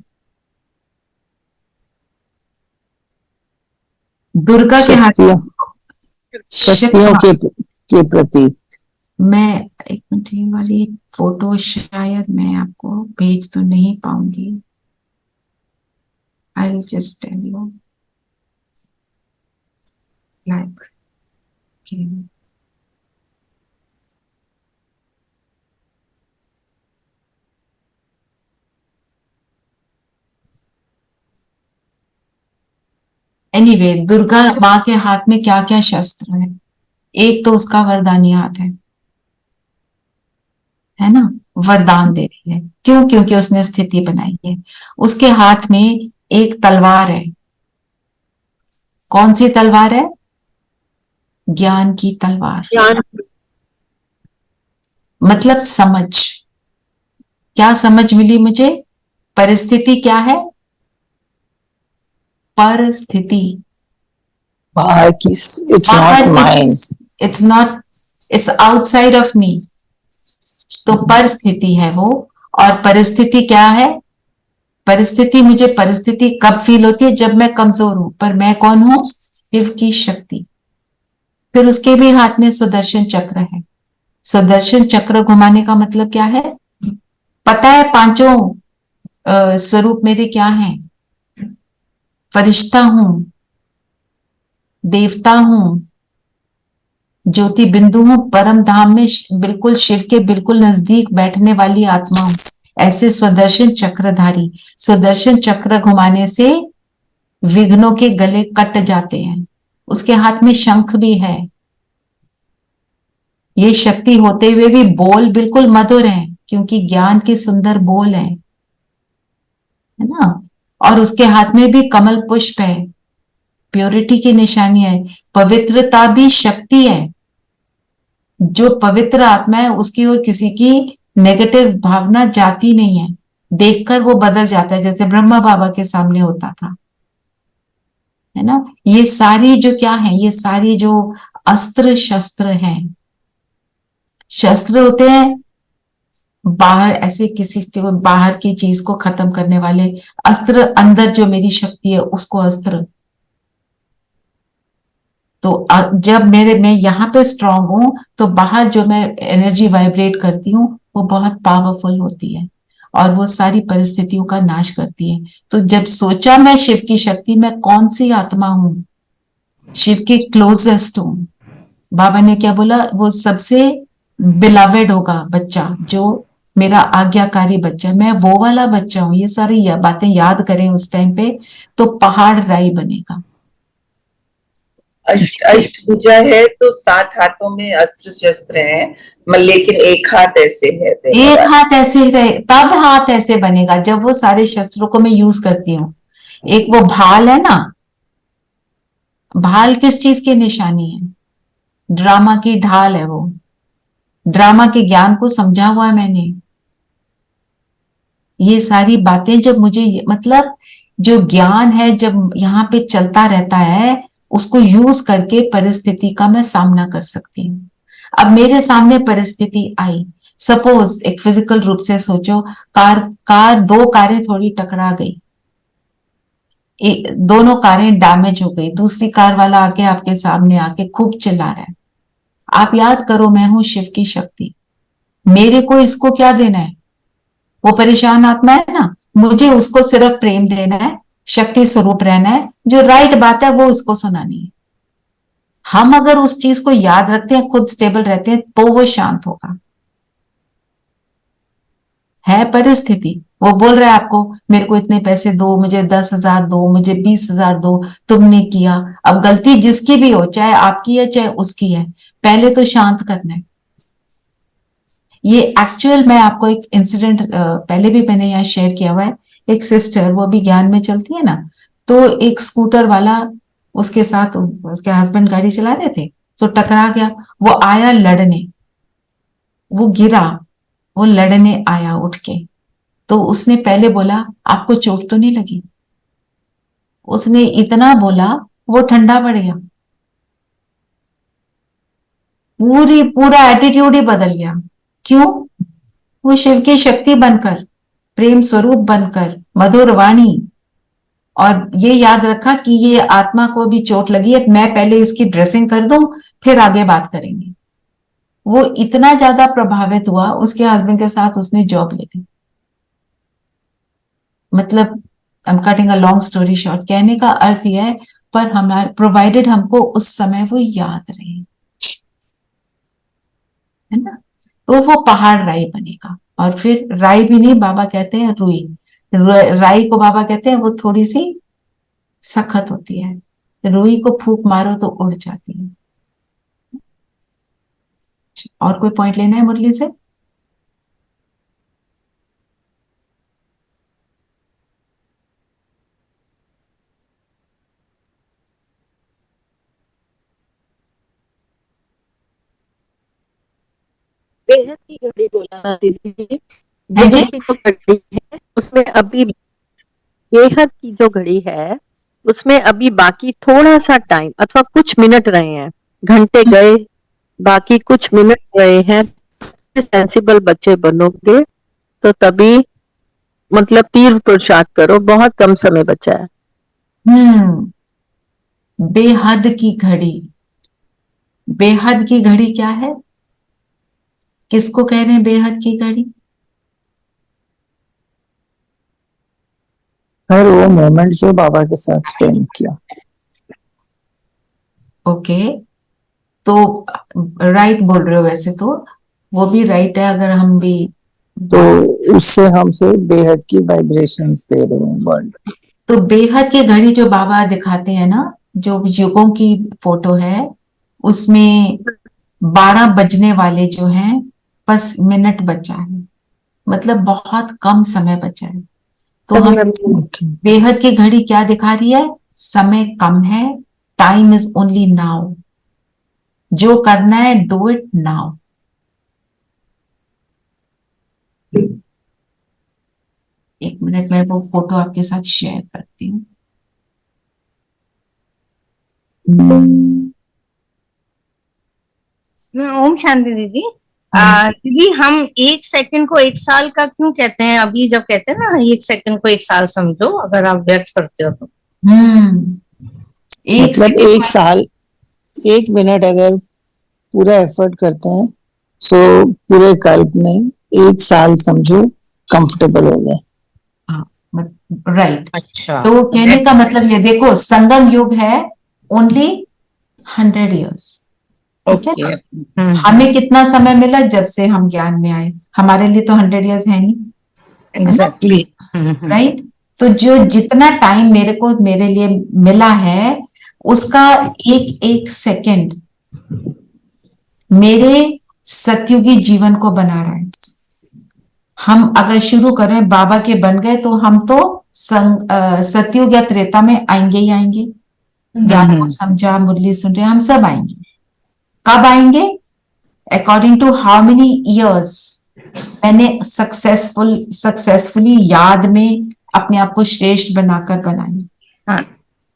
दुर्गा के हाथ, शक्तियों के प्रतीक। मैं एक मिनट, ये वाली फोटो शायद मैं आपको भेज तो नहीं पाऊंगी। I will just tell you. Anyway, Durga माँ के हाथ में क्या क्या शस्त्र है? एक तो उसका वरदानी हाथ है ना, वरदान दे रही है। क्यों? क्योंकि उसने स्थिति बनाई है। उसके हाथ में एक तलवार है। कौन सी तलवार है? ज्ञान की तलवार। ज्ञान मतलब समझ। क्या समझ मिली मुझे? परिस्थिति क्या है? परिस्थिति बाहर की, it's not mind, it's not, it's outside of me. तो परिस्थिति है वो। और परिस्थिति क्या है? परिस्थिति, मुझे परिस्थिति कब फील होती है? जब मैं कमजोर हूं। पर मैं कौन हूं? शिव की शक्ति। फिर उसके भी हाथ में सुदर्शन चक्र है। सुदर्शन चक्र घुमाने का मतलब क्या है? पता है पांचों स्वरूप मेरे क्या हैं? फरिश्ता हूं, देवता हूं, ज्योति बिंदु हूं, परम धाम में बिल्कुल शिव के बिल्कुल नजदीक बैठने वाली आत्मा हूं। ऐसे स्वदर्शन चक्रधारी। स्वदर्शन चक्र घुमाने से विघ्नों के गले कट जाते हैं। उसके हाथ में शंख भी है। ये शक्ति होते हुए भी बोल बिल्कुल मधुर हैं, क्योंकि ज्ञान के सुंदर बोल है ना। और उसके हाथ में भी कमल पुष्प है, प्योरिटी की निशानी है। पवित्रता भी शक्ति है। जो पवित्र आत्मा है उसकी ओर किसी की नेगेटिव भावना जाती नहीं है। देखकर वो बदल जाता है, जैसे ब्रह्मा बाबा के सामने होता था, है ना। ये सारी जो क्या है, ये सारी जो अस्त्र शस्त्र हैं, शस्त्र होते हैं बाहर, ऐसे किसी को बाहर की चीज को खत्म करने वाले। अस्त्र अंदर जो मेरी शक्ति है उसको अस्त्र। तो जब मैं यहाँ पे स्ट्रांग हूं तो बाहर जो मैं एनर्जी वाइब्रेट करती हूँ वो बहुत पावरफुल होती है और वो सारी परिस्थितियों का नाश करती है। तो जब सोचा मैं शिव की शक्ति, मैं कौन सी आत्मा हूं? शिव के क्लोजेस्ट हूं। बाबा ने क्या बोला? वो सबसे बिलवेड होगा बच्चा, जो मेरा आज्ञाकारी बच्चा। मैं वो वाला बच्चा हूं। ये सारी बातें याद करें उस टाइम पे तो पहाड़ राई बनेगा। अष्टभुजा है तो 7 हाथों में अस्त्र शस्त्र हैं, लेकिन एक हाथ ऐसे है। एक हाथ ऐसे रहे तब हाथ ऐसे बनेगा जब वो सारे शस्त्रों को मैं यूज करती हूँ। एक वो भाल है ना, भाल किस चीज की निशानी है? ड्रामा की ढाल है वो। ड्रामा के ज्ञान को समझा हुआ है मैंने। ये सारी बातें जब मुझे मतलब जो ज्ञान है जब यहाँ पे चलता रहता है, उसको यूज करके परिस्थिति का मैं सामना कर सकती हूँ। अब मेरे सामने परिस्थिति आई, सपोज एक फिजिकल रूप से सोचो, कार दो कारें थोड़ी टकरा गई, दोनों कारें डैमेज हो गई। दूसरी कार वाला आके आपके सामने आके खूब चिल्ला रहा है। आप याद करो, मैं हूं शिव की शक्ति, मेरे को इसको क्या देना है? वो परेशान आत्मा है ना, मुझे उसको सिर्फ प्रेम देना है, शक्ति स्वरूप रहना है, जो राइट बात है वो उसको सुनानी है। हम अगर उस चीज को याद रखते हैं, खुद स्टेबल रहते हैं, तो वो शांत होगा। है परिस्थिति, वो बोल रहा है आपको मेरे को इतने पैसे दो, मुझे 10,000 दो, मुझे 20,000 दो, तुमने किया। अब गलती जिसकी भी हो, चाहे आपकी है चाहे उसकी है, पहले तो शांत करना है। ये एक्चुअल, मैं आपको एक इंसिडेंट पहले भी मैंने यहाँ शेयर किया हुआ है। एक सिस्टर, वो भी ज्ञान में चलती है ना, तो एक स्कूटर वाला उसके साथ, उसके हस्बैंड गाड़ी चला रहे थे तो टकरा गया। वो आया लड़ने, वो गिरा, वो लड़ने आया उठ के। तो उसने पहले बोला आपको चोट तो नहीं लगी? उसने इतना बोला वो ठंडा पड़ गया, पूरा एटीट्यूड ही बदल गया। क्यों? वो शिव की शक्ति बनकर, प्रेम स्वरूप बनकर, मधुर वाणी, और ये याद रखा कि ये आत्मा को भी चोट लगी है, मैं पहले इसकी ड्रेसिंग कर दूं फिर आगे बात करेंगे। वो इतना ज्यादा प्रभावित हुआ, उसके हस्बैंड के साथ उसने जॉब ले ली। मतलब I am cutting a long story short, कहने का अर्थ यह है पर हमारे प्रोवाइडेड हमको उस समय वो याद रहे, है ना। तो वो पहाड़ राई बनेगा। और फिर राई भी नहीं, बाबा कहते हैं रुई, राई को बाबा कहते हैं वो थोड़ी सी सख्त होती है, रुई को फूंक मारो तो उड़ जाती है। और कोई पॉइंट लेना है मुरली से? बेहद की घड़ी बोला ना दीदी, हाँ जी। बेहद की जो घड़ी है उसमें अभी, बेहद की जो घड़ी है उसमें अभी बाकी थोड़ा सा टाइम अथवा कुछ मिनट रहे हैं, घंटे गए, बाकी कुछ मिनट रहे हैं। सेंसिबल बच्चे बनोगे तो तभी मतलब तीव्र पुरुषार्थ करो, बहुत कम समय बचा है। बेहद की घड़ी, बेहद की घड़ी क्या है? किसको कह रहे हैं बेहद की घड़ी? हर वो मोमेंट जो बाबा के साथ स्पेंड किया। ओके, तो राइट बोल रहे हो, वैसे तो वो भी राइट है। अगर हम भी तो उससे हम फिर बेहद की वाइब्रेशंस दे रहे हैं वर्ल्ड। तो बेहद की घड़ी जो बाबा दिखाते हैं ना, जो युगों की फोटो है, उसमें 12 बजने वाले जो हैं, बस मिनट बचा है, मतलब बहुत कम समय बचा है। तो हम बेहद की घड़ी क्या दिखा रही है? समय कम है, टाइम इज ओनली नाउ, जो करना है डू इट नाउ। एक मिनट, मैं वो फोटो आपके साथ शेयर करती हूँ। ओम शांति दीदी। दीदी हम 1 सेकंड को 1 साल का क्यों कहते हैं? अभी जब कहते हैं ना 1 सेकंड को 1 साल समझो, अगर आप व्यर्थ करते हो तो। मतलब 1 साल, 1 मिनट अगर पूरा एफर्ट करते हैं, सो पूरे कल्प में 1 साल समझो कंफर्टेबल हो गए। राइट। अच्छा, तो कहने का मतलब ये देखो, संगम युग है ओनली 100 years। ओके। हमें कितना समय मिला? जब से हम ज्ञान में आए, हमारे लिए तो 100 years है नहीं, एग्जैक्टली। राइट। तो जो जितना टाइम मेरे को मेरे लिए मिला है, उसका एक एक सेकंड मेरे सतयुगी जीवन को बना रहा है। हम अगर शुरू करें बाबा के बन गए तो हम तो सतयुग या त्रेता में आएंगे ही आएंगे। ज्ञान को समझा, मुरली सुन रहे, हम सब आएंगे। कब आएंगे? According to how many years मैंने सक्सेसफुली याद में अपने आप को श्रेष्ठ बनाकर बनाई।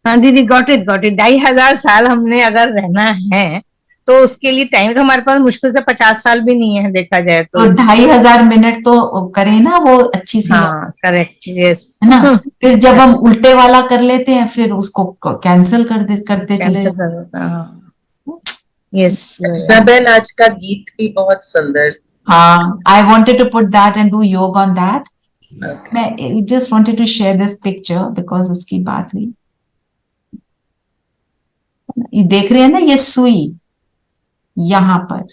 हाँ दीदी, गॉट इट 2500 साल हमने अगर रहना है तो उसके लिए टाइम तो हमारे पास मुश्किल से 50 साल भी नहीं है, देखा जाए तो 2500 मिनट तो करें ना वो अच्छी सी। हाँ करेक्ट, यस, है ना। फिर जब हम उल्टे वाला कर लेते हैं, फिर उसको कैंसिल करते चले। यस। बहन आज का गीत भी बहुत सुंदर। हाँ, I wanted to put that and do yoga on that. मैं just wanted to share this picture because उसकी बात हुई। ये देख रहे हैं ना, ये सुई यहां पर,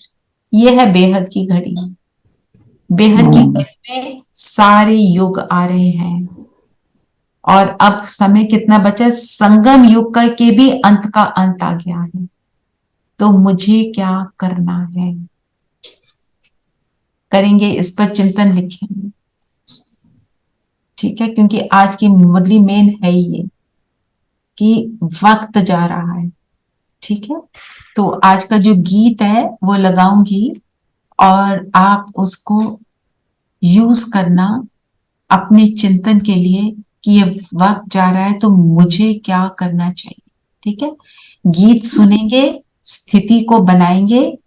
ये है बेहद की घड़ी। बेहद की घड़ी में सारे युग आ रहे हैं, और अब समय कितना बचा? संगम युग का के भी अंत का अंत आ गया है। तो मुझे क्या करना है? करेंगे, इस पर चिंतन लिखेंगे, ठीक है। क्योंकि आज की मुरली मेन है ही ये कि वक्त जा रहा है, ठीक है। तो आज का जो गीत है वो लगाऊंगी, और आप उसको यूज करना अपने चिंतन के लिए कि ये वक्त जा रहा है तो मुझे क्या करना चाहिए, ठीक है। गीत सुनेंगे, स्थिति को बनाएंगे,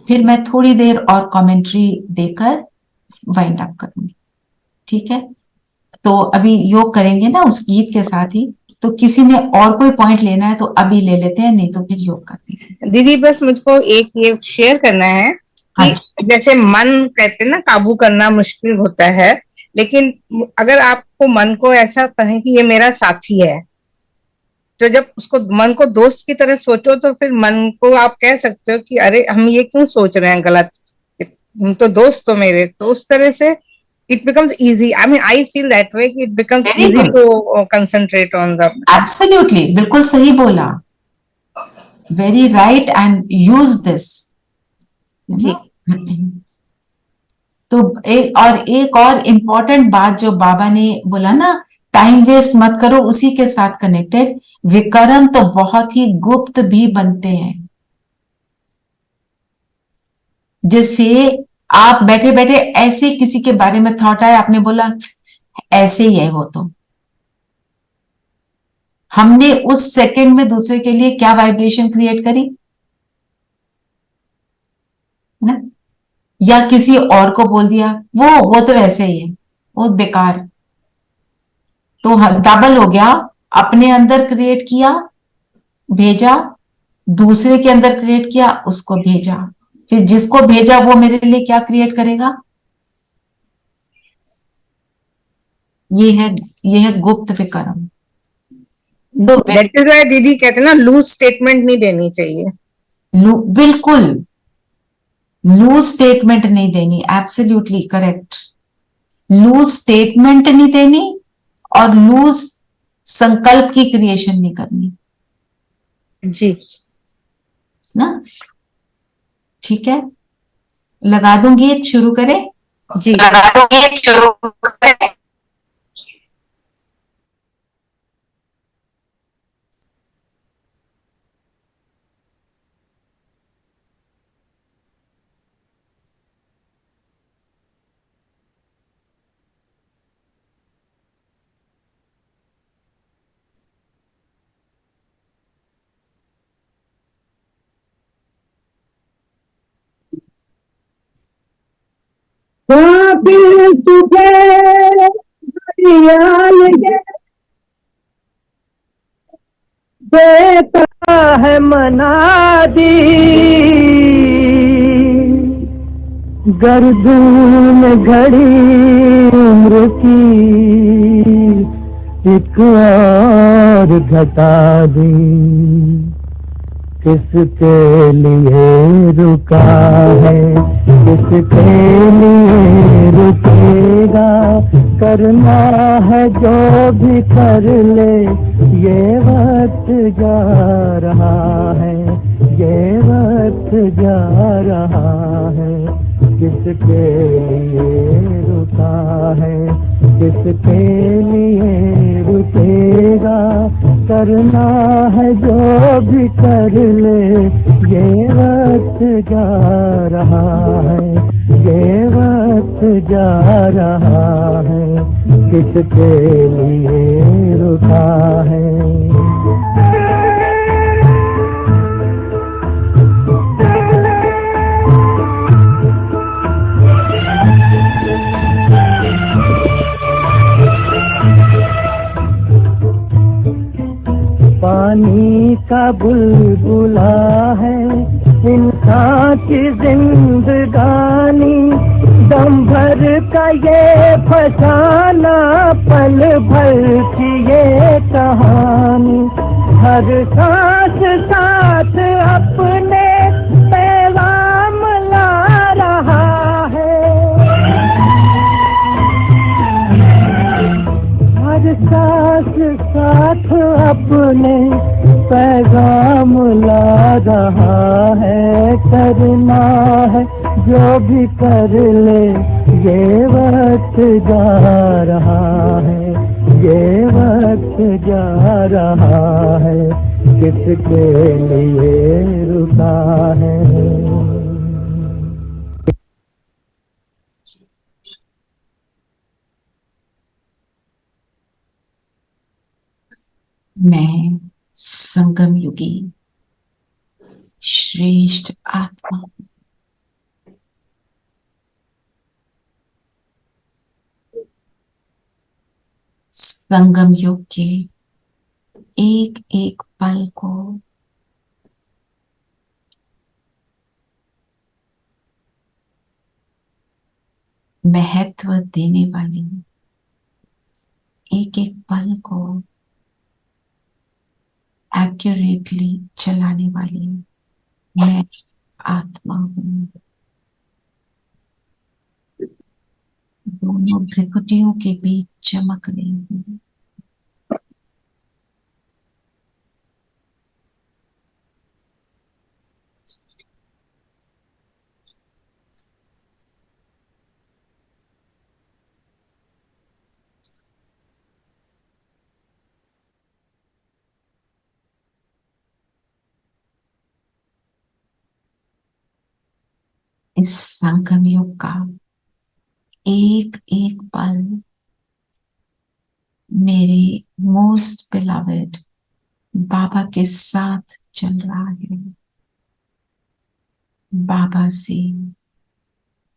फिर मैं थोड़ी देर और कमेंट्री देकर वाइंड अप करूंगी, ठीक है। तो अभी योग करेंगे ना उस गीत के साथ ही। तो किसी ने और कोई पॉइंट लेना है तो अभी ले लेते हैं, नहीं तो फिर योग करते हैं। दीदी बस मुझको एक ये शेयर करना है कि जैसे मन कहते हैं ना काबू करना मुश्किल होता है, लेकिन अगर आपको मन को ऐसा कहें कि ये मेरा साथी है, तो जब उसको मन को दोस्त की तरह सोचो तो फिर मन को आप कह सकते हो कि अरे हम ये क्यों सोच रहे हैं गलत, तुम तो दोस्त हो मेरे, तो उस तरह से it becomes easy. I mean, I feel that way. It becomes Very easy good. to concentrate on the. Absolutely, बिल्कुल सही बोला. Very right and use this. जी. तो एक और इम्पोर्टेंट बात जो बाबा ने बोला ना, टाइम वेस्ट मत करो, उसी के साथ कनेक्टेड विक्रम तो बहुत ही गुप्त भी बनते हैं. जैसे आप बैठे बैठे ऐसे किसी के बारे में थॉट आया, आपने बोला ऐसे ही है वो, तो हमने उस सेकंड में दूसरे के लिए क्या वाइब्रेशन क्रिएट करी ना, या किसी और को बोल दिया वो तो वैसे ही है, वो बेकार. तो डबल हो गया. अपने अंदर क्रिएट किया, भेजा, दूसरे के अंदर क्रिएट किया, उसको भेजा, फिर जिसको भेजा वो मेरे लिए क्या क्रिएट करेगा. ये है गुप्त विक्रम. तो That is why दीदी कहते हैं ना, लूज स्टेटमेंट नहीं देनी चाहिए. बिल्कुल लूज स्टेटमेंट नहीं देनी. Absolutely correct. लूज स्टेटमेंट नहीं देनी और लूज संकल्प की क्रिएशन नहीं करनी. जी ना, ठीक है. लगा दूंगी, शुरू करें. जी. लगा दूंगी, शुरू करें. देता है मनादी गर्दून घड़ी उम्र की एक और घटा दी. किसके लिए रुका है, किसके लिए रुकेगा, करना है जो भी कर ले, ये वक्त जा रहा है, ये वक्त जा रहा है. किसके लिए रुका है, किसके लिए रुकेगा, करना है जो भी कर ले, ये वक्त जा रहा है, ये वक्त जा रहा है. किसके लिए रुका है. पानी का बुलबुला है इंसान की जिंदगानी, दम भर का ये फसाना, पल भर की ये कहानी. हर सांस साथ अपने पैगाम ला रहा है. हर सांस साथ अपने पैगाम ला रहा है. करना है जो भी कर ले, ये वक्त जा रहा है, ये वक्त जा रहा है. किसके लिए रुका है. मैं संगम युगी श्रेष्ठ आत्मा संगम युग के एक एक पल को महत्व देने वाली, एक एक पल को एक्यूरेटली चलाने वाली मैं आत्मा हूँ। दोनों भ्रिकुटियों के बीच चमक रही हूँ। इस संगम युग का एक एक पल मेरे मोस्ट बिलवेड बाबा के साथ चल रहा है। बाबा से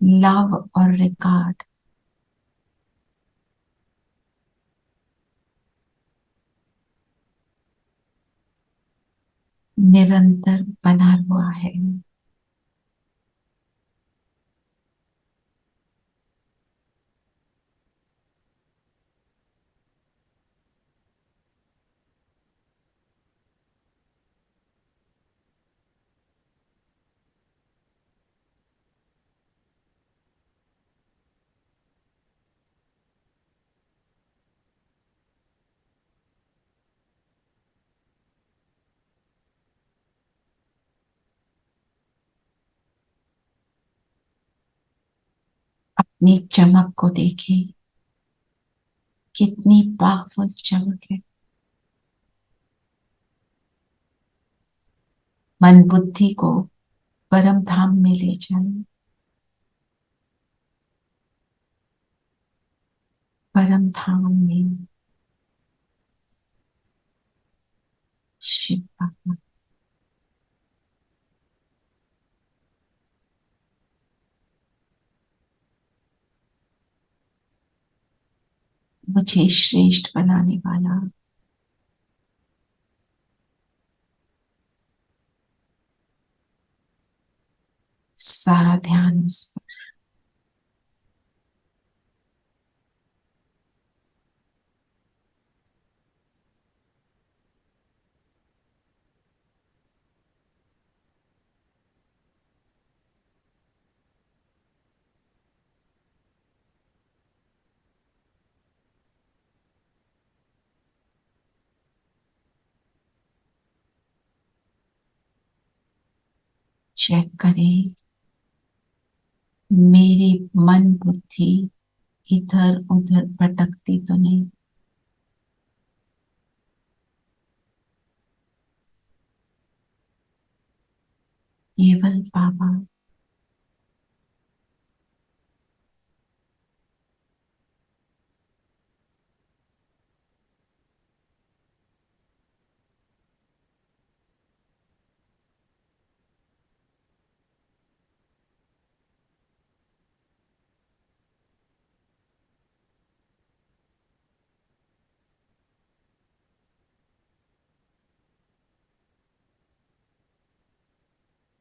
लव और रिकॉर्ड निरंतर बना हुआ है। अपनी चमक को देखें, कितनी पावरफुल चमक है। मन बुद्धि को परम धाम में ले जाए। परम धाम में शिव बाबा मुझे श्रेष्ठ बनाने वाला सारा ध्यान इस पर। चेक करें मेरी मन बुद्धि इधर उधर भटकती तो नहीं। केवल बाबा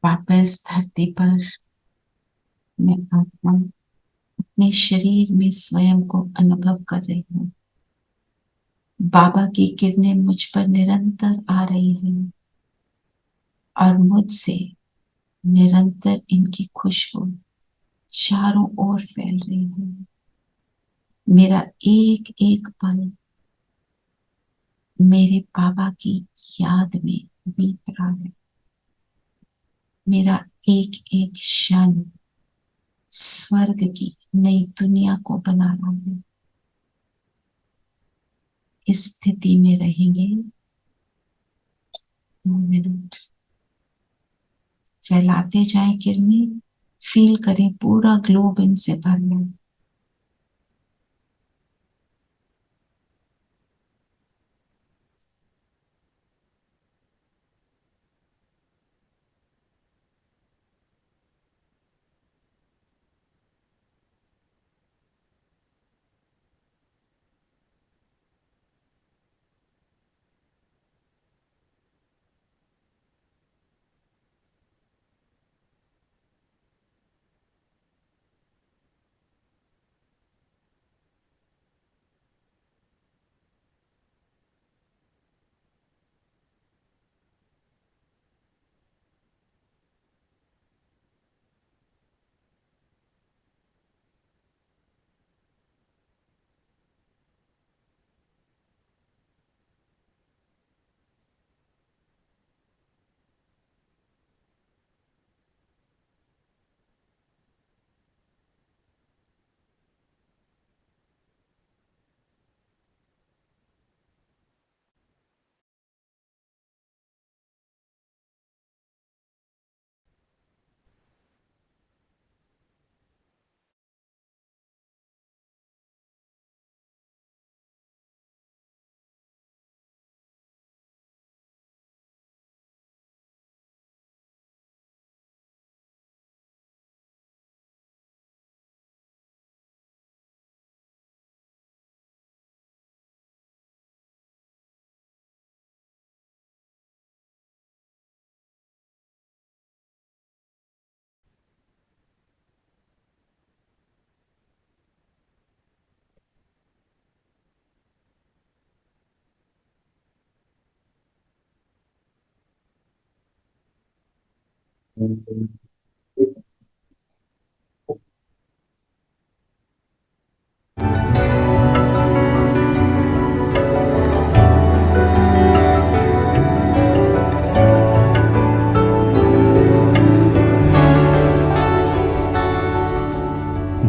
वापस धरती पर मैं आत्मा अपने शरीर में स्वयं को अनुभव कर रही हूँ। बाबा की किरणें मुझ पर निरंतर आ रही हैं और मुझसे निरंतर इनकी खुशबू चारों ओर फैल रही है। मेरा एक एक पल मेरे बाबा की याद में बीत रहा है। मेरा एक एक क्षण स्वर्ग की नई दुनिया को बना रहा है। इस स्थिति में रहेंगे 2 मिनट। फैलाते जाएं किरणें, फील करें पूरा ग्लोब इनसे भरना।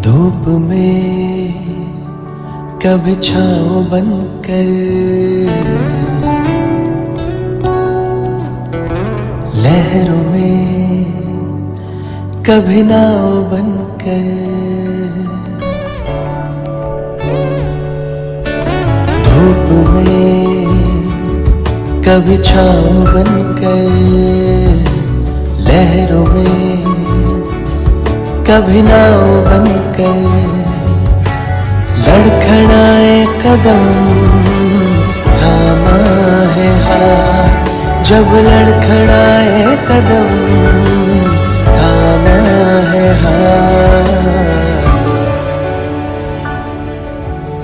धूप में कभी छाँव बनकर, लहरों में कभी नाव बनकर, धूप में कभी छाँव बनकर, लहरों में कभी नाव बनकर, लड़खड़ाए कदम थामा है हाथ, जब लड़खड़ाए कदम थामा है हाथ।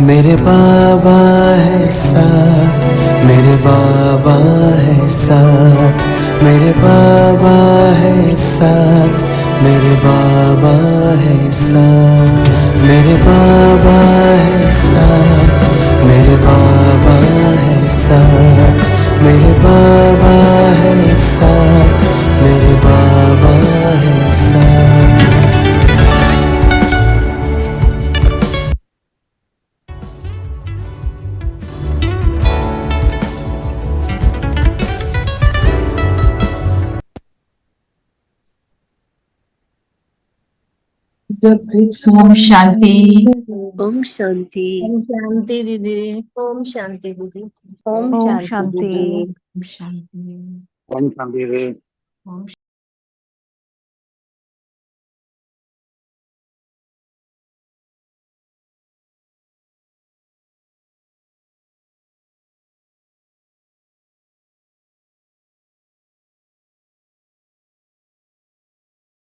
मेरे बाबा है साथ, मेरे बाबा है साथ, मेरे बाबा है साथ, मेरे बाबा है साथ, मेरे बाबा है साथ, मेरे बाबा है साथ, मेरे बाबा है साथ, मेरे बाबा है साथ। ओम शांति। ओम शांति। ओम शांति दीदी। ओम शांति दीदी। ओम शांति। ओम शांति। ओम शांति। ओम